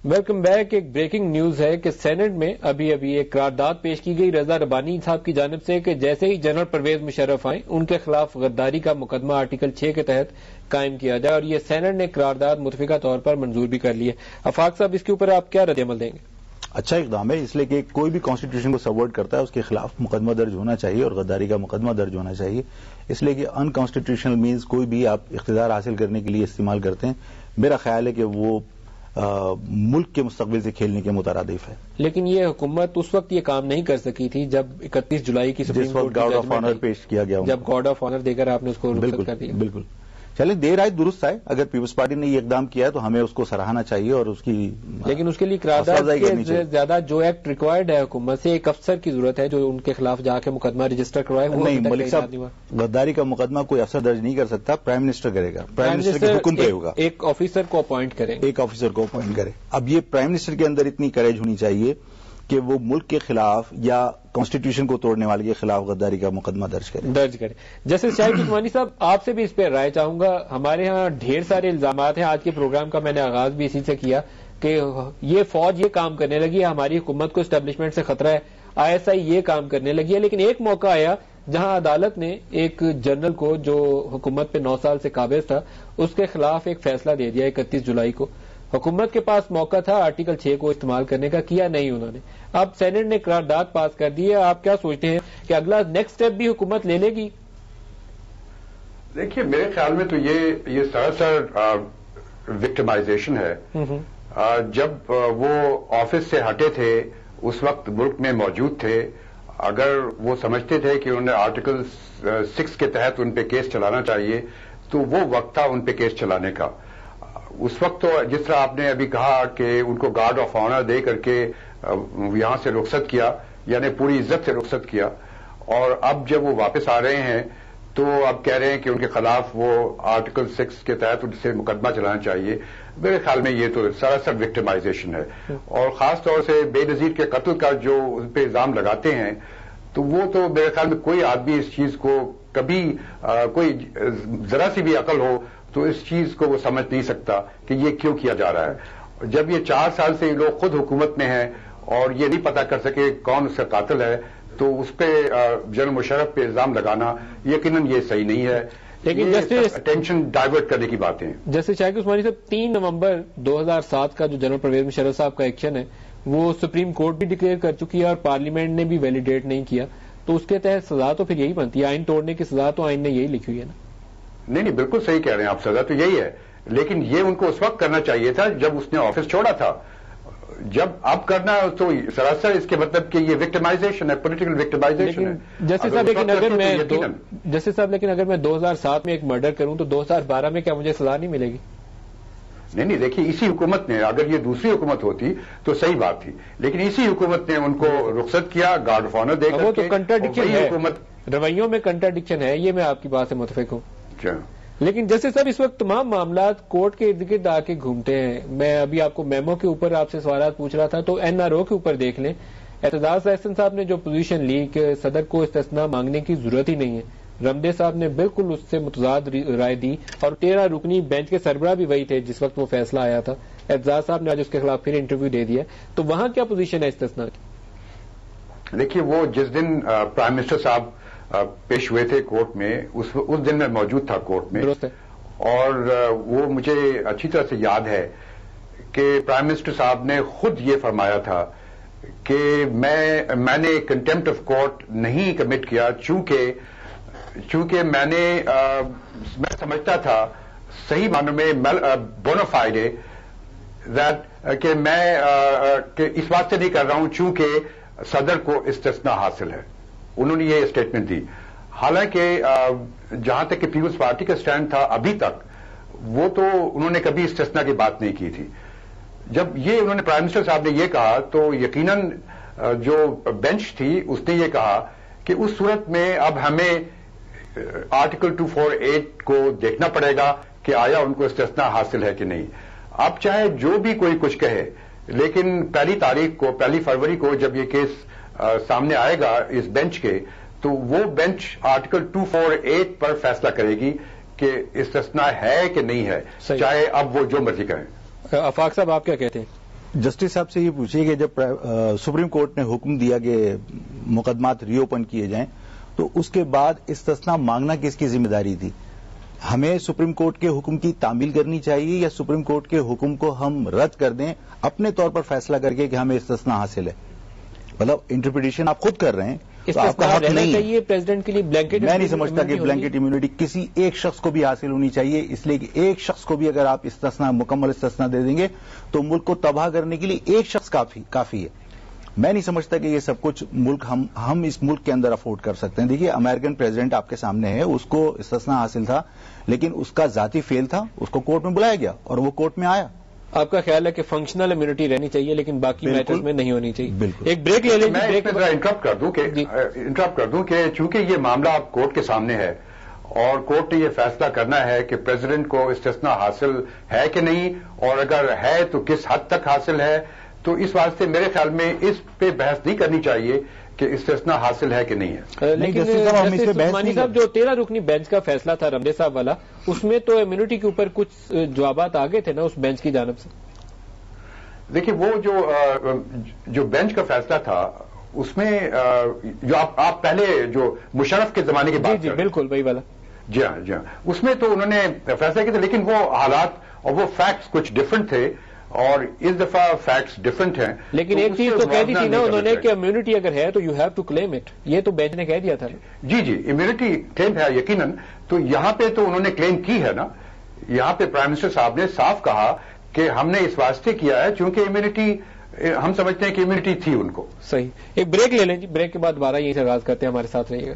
Welcome back. ایک breaking news ہے کہ سینٹ میں ابھی ایک قرارداد پیش کی گئی رضا ربانی صاحب کی جانب سے کہ جیسے ہی جنرل پرویز مشرف آئیں ان کے خلاف غداری کا مقدمہ آرٹیکل 6 کے تحت قائم کیا جائے، اور یہ سینٹ نے قرارداد متفقہ طور پر منظور بھی کر لی ہے. آفاق صاحب، اس کے اوپر آپ کیا رد عمل دیں گے؟ اچھا اقدام ہے، اس لیے کہ کوئی بھی کانسٹیٹیوشن کو سبورٹ کرتا ہے اس کے خلاف مقدمہ درج ہونا چاہیے اور غداری کا مقدمہ درج ہونا چاہیے. اس لیے کہ ان کانسٹیٹیوشنل مینز کوئی بھی آپ اقتدار حاصل کرنے کے لیے استعمال کرتے ہیں، میرا خیال ہے کہ وہ ملک کے مستقبل سے کھیلنے کے مترادف ہے. لیکن یہ حکومت اس وقت یہ کام نہیں کر سکی تھی جب 31 جولائی کی supreme court guard of honour پیش کیا گیا، جب گارڈ آف آنر دے کر آپ نے اس کو رخصت کر دیا. بالکل. چلیں دیر آئے درست آئے، اگر پیپلز پارٹی نے یہ اقدام کیا ہے تو ہمیں اس کو سراہنا چاہیے اور اس کی، لیکن اس کے لیے قرارداد کے زیادہ جو ایکٹ ریکوائرڈ ہے حکومت سے، ایک افسر کی ضرورت ہے جو ان کے خلاف جا کے مقدمہ رجسٹر کروائے. نہیں ملک صاحب، غداری کا مقدمہ کوئی افسر درج نہیں کر سکتا، پرائم منسٹر کرے گا، پرائم منسٹر کے حکم پہ ہوگا. ایک آفیسر کو اپوائنٹ کریں، ایک آفیسر کو اپوائنٹ کرے. اب یہ پرائم منسٹر کے اندر اتنی کریج ہونی چاہیے کہ وہ ملک کے خلاف یا کانسٹیٹیوشن کو توڑنے والے کے خلاف غداری کا مقدمہ درج کرے. جیسے شاہد عثمانی صاحب، آپ سے بھی اس پہ رائے چاہوں گا. ہمارے ہاں ڈھیر سارے الزامات ہیں، آج کے پروگرام کا میں نے آغاز بھی اسی سے کیا کہ یہ فوج یہ کام کرنے لگی ہے، ہماری حکومت کو اسٹیبلشمنٹ سے خطرہ ہے، ISI یہ کام کرنے لگی ہے. لیکن ایک موقع آیا جہاں عدالت نے ایک جنرل کو جو حکومت پہ 9 سال سے قابض تھا اس کے خلاف ایک فیصلہ دے دیا 31 جولائی کو. حکومت کے پاس موقع تھا آرٹیکل 6 کو استعمال کرنے کا، کیا نہیں انہوں نے. اب سینٹ نے قرارداد پاس کر دی ہے، آپ کیا سوچتے ہیں کہ اگلا نیکسٹ اسٹیپ بھی حکومت لے لے گی؟ دیکھیے میرے خیال میں تو یہ سراسر وکٹمائزیشن ہے. جب وہ آفس سے ہٹے تھے اس وقت ملک میں موجود تھے، اگر وہ سمجھتے تھے کہ انہوں نے آرٹیکل 6 کے تحت ان پہ کیس چلانا چاہیے تو وہ وقت تھا ان پہ کیس چلانے کا. اس وقت تو جس طرح آپ نے ابھی کہا کہ ان کو گارڈ آف آنر دے کر کے یہاں سے رخصت کیا، یعنی پوری عزت سے رخصت کیا، اور اب جب وہ واپس آ رہے ہیں تو اب کہہ رہے ہیں کہ ان کے خلاف وہ آرٹیکل 6 کے تحت ان سے مقدمہ چلانا چاہیے. میرے خیال میں یہ تو سراسر وکٹمائزیشن ہے، اور خاص طور سے بے نظیر کے قتل کا جو ان پہ الزام لگاتے ہیں تو وہ تو میرے خیال میں کوئی آدمی اس چیز کو کبھی کوئی ذرا سی بھی عقل ہو تو اس چیز کو وہ سمجھ نہیں سکتا کہ یہ کیوں کیا جا رہا ہے. جب یہ 4 سال سے یہ لوگ خود حکومت میں ہیں اور یہ نہیں پتا کر سکے کون اس کا قاتل ہے تو اس پہ جنرل مشرف پہ الزام لگانا یقیناً یہ صحیح نہیں ہے. لیکن اٹینشن ڈائیورٹ کرنے کی باتیں ہیں. جیسے شاہد عثمانی صاحب، 3 نومبر 2007 کا جو جنرل پرویز مشرف صاحب کا ایکشن ہے وہ سپریم کورٹ بھی ڈکلیئر کر چکی ہے اور پارلیمنٹ نے بھی ویلیڈیٹ نہیں کیا، تو اس کے تحت سزا تو پھر یہی بنتی ہے، آئین توڑنے کی سزا تو آئین نے یہی لکھی ہوئی ہے نا؟ نہیں بالکل صحیح کہہ رہے ہیں آپ، سزا تو یہی ہے، لیکن یہ ان کو اس وقت کرنا چاہیے تھا جب اس نے آفس چھوڑا تھا. جب اب کرنا تو سراسر اس کے مطلب کہ یہ وکٹمائزیشن ہے، پولیٹیکل وکٹمائزیشن ہے. جیسے صاحب لیکن اگر میں 2007 میں ایک مرڈر کروں تو 2012 میں کیا مجھے سزا نہیں ملے گی؟ نہیں دیکھیے اسی حکومت نے، اگر یہ دوسری حکومت ہوتی تو صحیح بات تھی، لیکن اسی حکومت نے ان کو رخصت کیا گارڈ آف آنر دے کر. وہ تو کنٹراڈکشن ہے، رویوں میں کنٹراڈکشن ہے، یہ میں آپ کی بات سے متفق ہوں. لیکن جیسے صاحب اس وقت تمام معاملات کورٹ کے ارد گرد آ کے گھومتے ہیں. میں ابھی آپ کو میمو کے اوپر آپ سے سوالات پوچھ رہا تھا تو NRO کے اوپر دیکھ لیں. اعتزاز احسن صاحب نے جو پوزیشن لی کہ صدر کو استثناء مانگنے کی ضرورت ہی نہیں ہے، رمدے صاحب نے بالکل اس سے متضاد رائے دی، اور 13 رکنی بینچ کے سربراہ بھی وہی تھے جس وقت وہ فیصلہ آیا تھا. اعتزاز صاحب نے آج اس کے خلاف پھر انٹرویو دے دیا، تو وہاں کیا پوزیشن ہے استثناء کی؟ دیکھیے وہ جس دن پرائم منسٹر صاحب پیش ہوئے تھے کورٹ میں، اس دن میں موجود تھا کورٹ میں، اور وہ مجھے اچھی طرح سے یاد ہے کہ پرائم منسٹر صاحب نے خود یہ فرمایا تھا کہ میں نے کنٹیمپٹ آف کورٹ نہیں کمٹ کیا چونکہ میں سمجھتا تھا صحیح معنوں میں بونافائڈ کہ میں اس بات سے نہیں کر رہا ہوں چونکہ صدر کو استثناء حاصل ہے. انہوں نے یہ اسٹیٹمنٹ دی. حالانکہ جہاں تک کہ پیپلز پارٹی کا سٹینڈ تھا ابھی تک، وہ تو انہوں نے کبھی استثناء کی بات نہیں کی تھی. جب یہ انہوں نے پرائم منسٹر صاحب نے یہ کہا تو یقیناً جو بینچ تھی اس نے یہ کہا کہ اس صورت میں اب ہمیں آرٹیکل 248 کو دیکھنا پڑے گا کہ آیا ان کو استثناء حاصل ہے کہ نہیں. اب چاہے جو بھی کوئی کچھ کہے، لیکن پہلی فروری کو جب یہ کیس سامنے آئے گا اس بینچ کے، تو وہ بینچ آرٹیکل 248 پر فیصلہ کرے گی کہ استثناء ہے کہ نہیں ہے، چاہے اب وہ جو مرضی کریں. آفاق صاحب آپ کیا کہتے ہیں؟ جسٹس صاحب سے یہ پوچھیے کہ جب سپریم کورٹ نے حکم دیا کہ مقدمات ری اوپن کیے جائیں تو اس کے بعد استثناء مانگنا کس کی ذمہ داری تھی؟ ہمیں سپریم کورٹ کے حکم کی تعمیل کرنی چاہیے یا سپریم کورٹ کے حکم کو ہم رد کر دیں اپنے طور پر فیصلہ کر کے کہ ہمیں استثناء حاصل ہے؟ مطلب انٹرپریٹیشن آپ خود کر رہے ہیں تو آپ کا حق نہیں ہے. پریزیڈنٹ کے لیے بلینکٹ میں نہیں سمجھتا کہ بلینکٹ امیونٹی کسی ایک شخص کو بھی حاصل ہونی چاہیے، اس لیے کہ ایک شخص کو بھی اگر آپ استثناء مکمل استثناء دے دیں گے تو ملک کو تباہ کرنے کے لیے ایک شخص کافی ہے. میں نہیں سمجھتا کہ یہ سب کچھ ملک ہم اس ملک کے اندر افورڈ کر سکتے ہیں. دیکھیے امریکن پریزیڈنٹ آپ کے سامنے ہے، اس کو استثناء حاصل تھا لیکن اس کا ذاتی فیل تھا، اس کو کورٹ میں بلایا گیا اور وہ کورٹ میں آیا. آپ کا خیال ہے کہ فنکشنل امیونٹی رہنی چاہیے لیکن باقی میٹرز میں نہیں ہونی چاہیے؟ بالکل. ایک بریک لے لیں. میں انٹرپٹ کر دوں کہ چونکہ یہ معاملہ اب کورٹ کے سامنے ہے اور کورٹ نے یہ فیصلہ کرنا ہے کہ پریزیڈنٹ کو استثناء حاصل ہے کہ نہیں، اور اگر ہے تو کس حد تک حاصل ہے، تو اس واسطے میرے خیال میں اس پہ بحث نہیں کرنی چاہیے کہ استثناء حاصل ہے کہ نہیں ہے. لیکن عثمانی صاحب جو 13 رکنی بینچ کا فیصلہ تھا رمدے صاحب والا، اس میں تو امیونٹی کے اوپر کچھ جوابات آگے تھے نا اس بینچ کی جانب سے. دیکھیے وہ جو بینچ کا فیصلہ تھا اس میں جو آپ پہلے جو مشرف کے زمانے کی بات جی بالکل وہی والا. جی ہاں اس میں تو انہوں نے فیصلہ کیا تھا لیکن وہ حالات اور وہ فیکٹس کچھ ڈفرنٹ تھے اور اس دفعہ فیکٹس ڈفرنٹ ہیں. لیکن ایک چیز تو کہہ دی تھی نا انہوں نے کہ امیونٹی اگر ہے تو you have to claim it, یہ تو بینچ نے کہہ دیا تھا. جی امیونٹی کلیم ہے یقیناً. تو یہاں پہ تو انہوں نے کلیم کی ہے نا، یہاں پہ پرائم منسٹر صاحب نے صاف کہا کہ ہم نے اس واسطے کیا ہے چونکہ امیونٹی، ہم سمجھتے ہیں کہ امیونٹی تھی ان کو. صحیح. ایک بریک لے لیں جی، بریک کے بعد دوبارہ یہیں سے آغاز کرتے ہیں، ہمارے ساتھ رہیے گا.